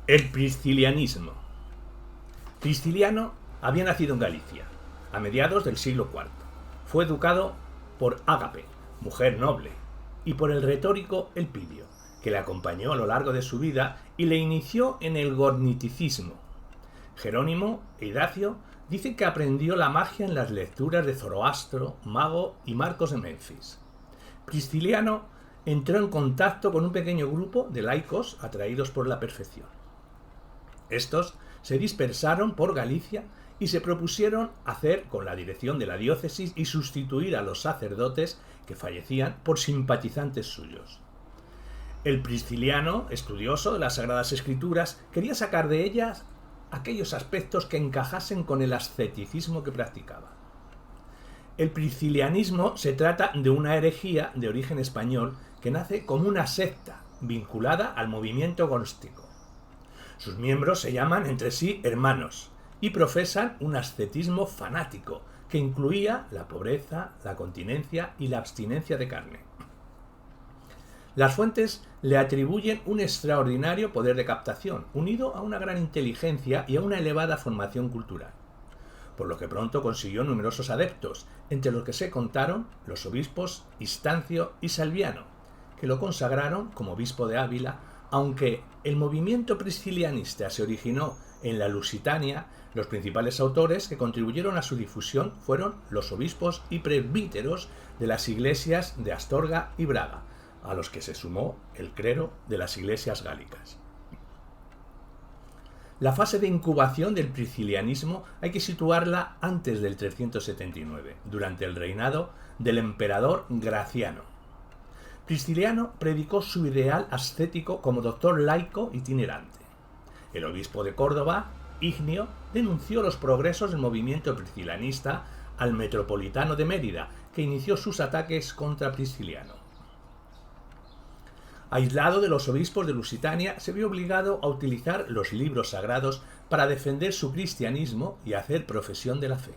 El priscilianismo. Prisciliano había nacido en Galicia, a mediados del siglo IV. Fue educado por Ágape, mujer noble, y por el retórico Elpidio, que le acompañó a lo largo de su vida y le inició en el gorniticismo. Jerónimo e Idacio dicen que aprendió la magia en las lecturas de Zoroastro, Mago y Marcos de Menfis. Prisciliano entró en contacto con un pequeño grupo de laicos atraídos por la perfección. Estos se dispersaron por Galicia y se propusieron hacer con la dirección de la diócesis y sustituir a los sacerdotes que fallecían por simpatizantes suyos. El prisciliano, estudioso de las Sagradas Escrituras, quería sacar de ellas aquellos aspectos que encajasen con el asceticismo que practicaba. El priscilianismo se trata de una herejía de origen español que nace como una secta vinculada al movimiento gnóstico. Sus miembros se llaman entre sí hermanos y profesan un ascetismo fanático que incluía la pobreza, la continencia y la abstinencia de carne. Las fuentes le atribuyen un extraordinario poder de captación, unido a una gran inteligencia y a una elevada formación cultural, por lo que pronto consiguió numerosos adeptos, entre los que se contaron los obispos Instancio y Salviano, que lo consagraron como obispo de Ávila. Aunque el movimiento priscilianista se originó en la Lusitania, los principales autores que contribuyeron a su difusión fueron los obispos y presbíteros de las iglesias de Astorga y Braga, a los que se sumó el clero de las iglesias gálicas. La fase de incubación del priscilianismo hay que situarla antes del 379, durante el reinado del emperador Graciano. Prisciliano predicó su ideal ascético como doctor laico itinerante. El obispo de Córdoba, Ignio, denunció los progresos del movimiento priscilianista al metropolitano de Mérida, que inició sus ataques contra Prisciliano. Aislado de los obispos de Lusitania, se vio obligado a utilizar los libros sagrados para defender su cristianismo y hacer profesión de la fe.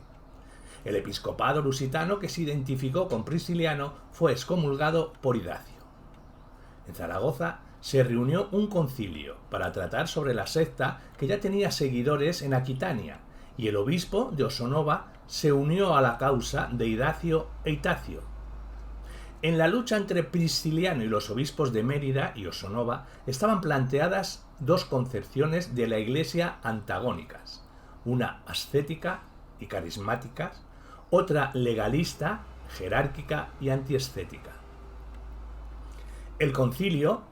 El episcopado lusitano que se identificó con Prisciliano fue excomulgado por Idacio. En Zaragoza se reunió un concilio para tratar sobre la secta que ya tenía seguidores en Aquitania, y el obispo de Osonova se unió a la causa de Idacio e Itacio. En la lucha entre Prisciliano y los obispos de Mérida y Osonova estaban planteadas dos concepciones de la Iglesia antagónicas, una ascética y carismática, otra legalista, jerárquica y antiescética. El concilio,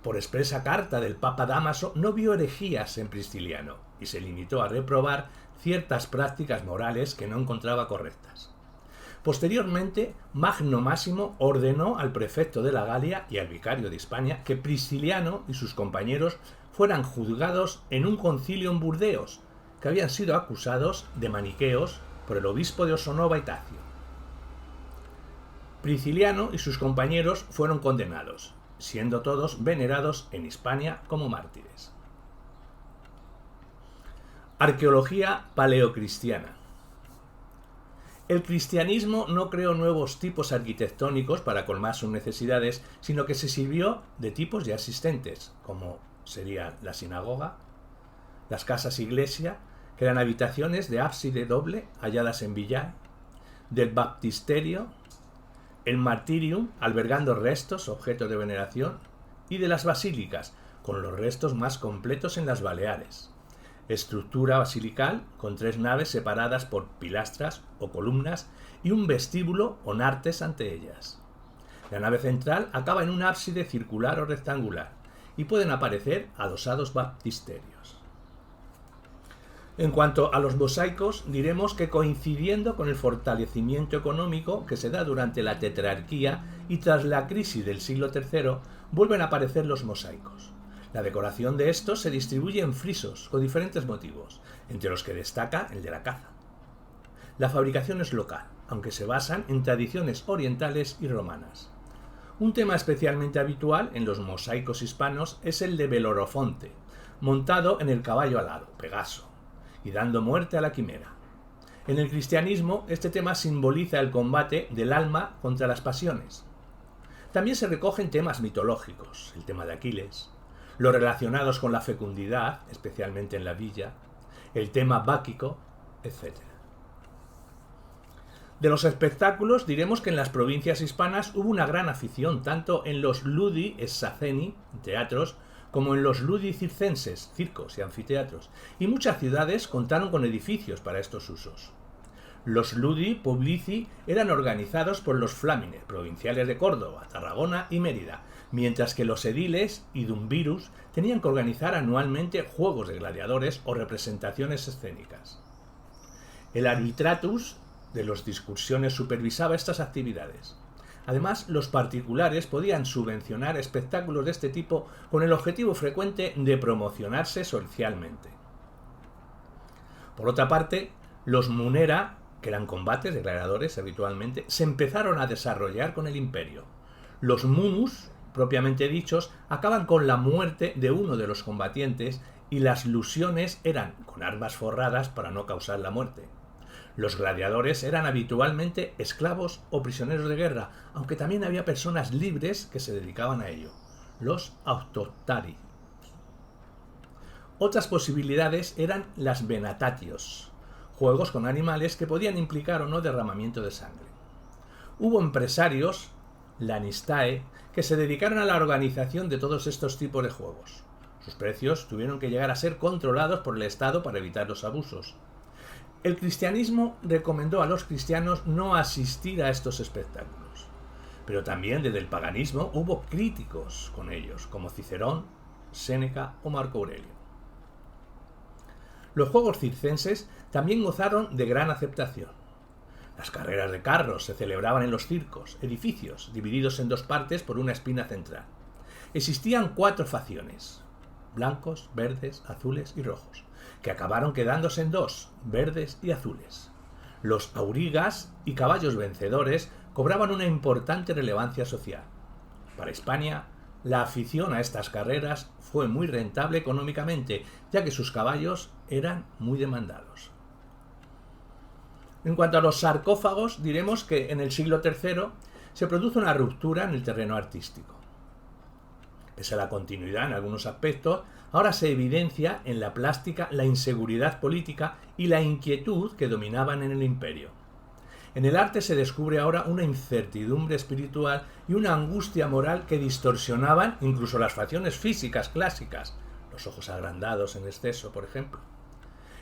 por expresa carta del Papa Dámaso, no vio herejías en Prisciliano y se limitó a reprobar ciertas prácticas morales que no encontraba correctas. Posteriormente, Magno Máximo ordenó al prefecto de la Galia y al vicario de Hispania que Prisciliano y sus compañeros fueran juzgados en un concilio en Burdeos, que habían sido acusados de maniqueos por el obispo de Osonova, Itacio. Prisciliano y sus compañeros fueron condenados, siendo todos venerados en Hispania como mártires. Arqueología paleocristiana. El cristianismo no creó nuevos tipos arquitectónicos para colmar sus necesidades, sino que se sirvió de tipos ya existentes, como serían la sinagoga, las casas iglesia, que eran habitaciones de ábside doble halladas en Villar, del baptisterio, el martirium, albergando restos, objeto de veneración, y de las basílicas, con los restos más completos en las Baleares. Estructura basilical con 3 naves separadas por pilastras o columnas y un vestíbulo o nartes ante ellas. La nave central acaba en un ábside circular o rectangular y pueden aparecer adosados baptisterios. En cuanto a los mosaicos, diremos que coincidiendo con el fortalecimiento económico que se da durante la tetrarquía y tras la crisis del siglo III, vuelven a aparecer los mosaicos. La decoración de estos se distribuye en frisos con diferentes motivos, entre los que destaca el de la caza. La fabricación es local, aunque se basan en tradiciones orientales y romanas. Un tema especialmente habitual en los mosaicos hispanos es el de Belorofonte, montado en el caballo alado, Pegaso, y dando muerte a la quimera. En el cristianismo, este tema simboliza el combate del alma contra las pasiones. También se recogen temas mitológicos, el tema de Aquiles, los relacionados con la fecundidad, especialmente en la villa, el tema báquico, etc. De los espectáculos diremos que en las provincias hispanas hubo una gran afición tanto en los ludi saceni, teatros, como en los ludi circenses, circos y anfiteatros, y muchas ciudades contaron con edificios para estos usos. Los ludi publici eran organizados por los flamines, provinciales de Córdoba, Tarragona y Mérida, mientras que los ediles y dumvirus tenían que organizar anualmente juegos de gladiadores o representaciones escénicas. El arbitratus de las discusiones supervisaba estas actividades. Además, los particulares podían subvencionar espectáculos de este tipo con el objetivo frecuente de promocionarse socialmente. Por otra parte, los munera, que eran combates de gladiadores habitualmente, se empezaron a desarrollar con el imperio. Los munus, propiamente dichos, acaban con la muerte de uno de los combatientes y las lusiones eran con armas forradas para no causar la muerte. Los gladiadores eran habitualmente esclavos o prisioneros de guerra, aunque también había personas libres que se dedicaban a ello, los autoctari. Otras posibilidades eran las venatatios, juegos con animales que podían implicar o no derramamiento de sangre. Hubo empresarios, lanistae, que se dedicaron a la organización de todos estos tipos de juegos. Sus precios tuvieron que llegar a ser controlados por el Estado para evitar los abusos. El cristianismo recomendó a los cristianos no asistir a estos espectáculos, pero también desde el paganismo hubo críticos con ellos, como Cicerón, Séneca o Marco Aurelio. Los juegos circenses también gozaron de gran aceptación. Las carreras de carros se celebraban en los circos, edificios divididos en dos partes por una espina central. Existían 4 facciones, blancos, verdes, azules y rojos, que acabaron quedándose en 2, verdes y azules. Los aurigas y caballos vencedores cobraban una importante relevancia social. Para Hispania, la afición a estas carreras fue muy rentable económicamente, ya que sus caballos eran muy demandados. En cuanto a los sarcófagos, diremos que en el siglo III se produce una ruptura en el terreno artístico. Pese a la continuidad en algunos aspectos, ahora se evidencia en la plástica la inseguridad política y la inquietud que dominaban en el imperio. En el arte se descubre ahora una incertidumbre espiritual y una angustia moral que distorsionaban incluso las facciones físicas clásicas, los ojos agrandados en exceso, por ejemplo.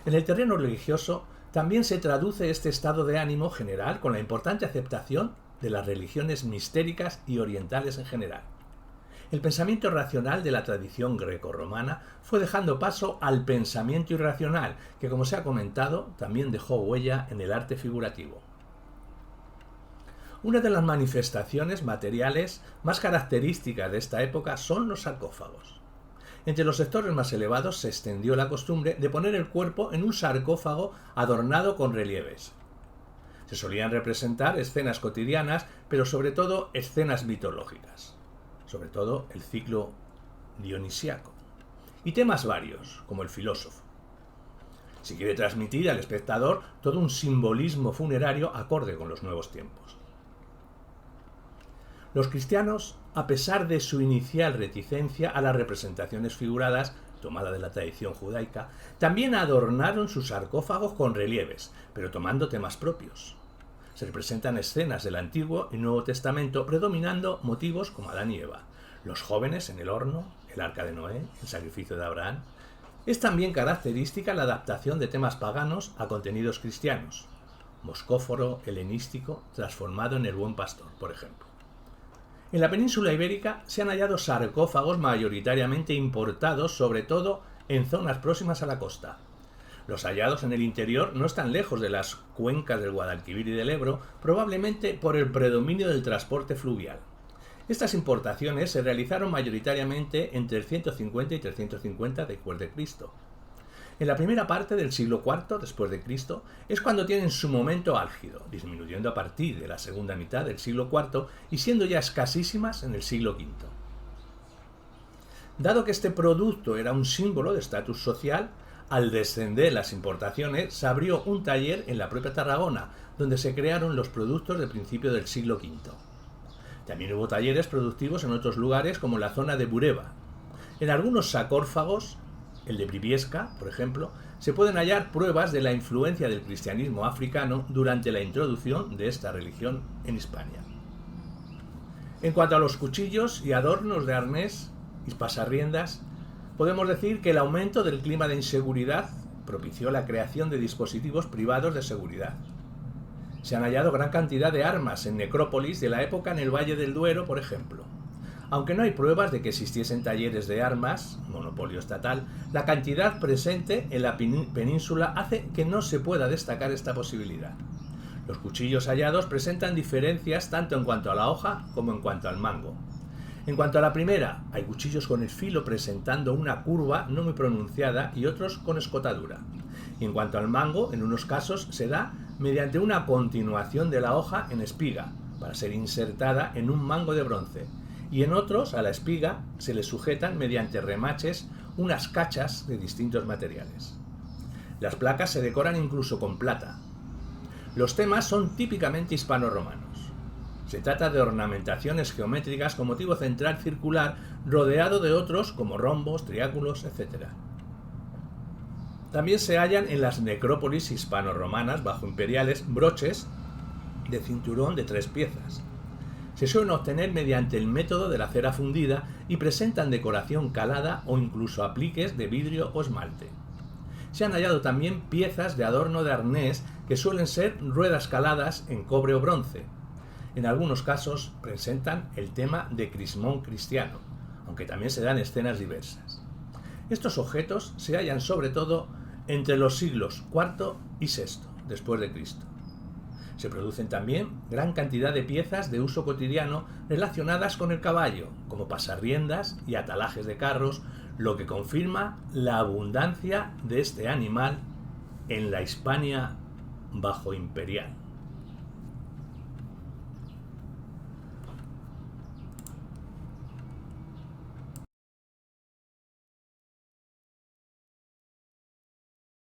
En el terreno religioso también se traduce este estado de ánimo general con la importante aceptación de las religiones mistéricas y orientales en general. El pensamiento racional de la tradición grecorromana fue dejando paso al pensamiento irracional, que, como se ha comentado, también dejó huella en el arte figurativo. Una de las manifestaciones materiales más características de esta época son los sarcófagos. Entre los sectores más elevados se extendió la costumbre de poner el cuerpo en un sarcófago adornado con relieves. Se solían representar escenas cotidianas, pero sobre todo escenas mitológicas, sobre todo el ciclo dionisiaco, y temas varios, como el filósofo. Se quiere transmitir al espectador todo un simbolismo funerario acorde con los nuevos tiempos. Los cristianos, a pesar de su inicial reticencia a las representaciones figuradas, tomada de la tradición judaica, también adornaron sus sarcófagos con relieves, pero tomando temas propios. Se representan escenas del Antiguo y Nuevo Testamento, predominando motivos como Adán y Eva, los jóvenes en el horno, el arca de Noé, el sacrificio de Abraham. Es también característica la adaptación de temas paganos a contenidos cristianos, moscóforo helenístico transformado en el buen pastor, por ejemplo. En la península ibérica se han hallado sarcófagos mayoritariamente importados, sobre todo en zonas próximas a la costa. Los hallados en el interior no están lejos de las cuencas del Guadalquivir y del Ebro, probablemente por el predominio del transporte fluvial. Estas importaciones se realizaron mayoritariamente entre el 150 y 350 después de Cristo. En la primera parte del siglo IV después de Cristo es cuando tienen su momento álgido, disminuyendo a partir de la segunda mitad del siglo IV y siendo ya escasísimas en el siglo V. Dado que este producto era un símbolo de estatus social, al descender las importaciones se abrió un taller en la propia Tarragona, donde se crearon los productos de principio del siglo V. También hubo talleres productivos en otros lugares como la zona de Bureba. En algunos sarcófagos, el de Briviesca, por ejemplo, se pueden hallar pruebas de la influencia del cristianismo africano durante la introducción de esta religión en Hispania. En cuanto a los cuchillos y adornos de arnés y pasarriendas, podemos decir que el aumento del clima de inseguridad propició la creación de dispositivos privados de seguridad. Se han hallado gran cantidad de armas en necrópolis de la época en el Valle del Duero, por ejemplo. Aunque no hay pruebas de que existiesen talleres de armas, monopolio estatal, la cantidad presente en la península hace que no se pueda destacar esta posibilidad. Los cuchillos hallados presentan diferencias tanto en cuanto a la hoja como en cuanto al mango. En cuanto a la primera, hay cuchillos con el filo presentando una curva no muy pronunciada y otros con escotadura. Y en cuanto al mango, en unos casos se da mediante una continuación de la hoja en espiga, para ser insertada en un mango de bronce, y en otros a la espiga se le sujetan mediante remaches unas cachas de distintos materiales. Las placas se decoran incluso con plata. Los temas son típicamente hispano-romanos. Se trata de ornamentaciones geométricas con motivo central circular rodeado de otros como rombos, triángulos, etc. También se hallan en las necrópolis hispano-romanas bajo imperiales broches de cinturón de 3 piezas. Se suelen obtener mediante el método de la cera fundida y presentan decoración calada o incluso apliques de vidrio o esmalte. Se han hallado también piezas de adorno de arnés que suelen ser ruedas caladas en cobre o bronce. En algunos casos presentan el tema de crismón cristiano, aunque también se dan escenas diversas. Estos objetos se hallan sobre todo entre los siglos IV y VI después de Cristo. Se producen también gran cantidad de piezas de uso cotidiano relacionadas con el caballo, como pasarriendas y atalajes de carros, lo que confirma la abundancia de este animal en la Hispania bajo imperial.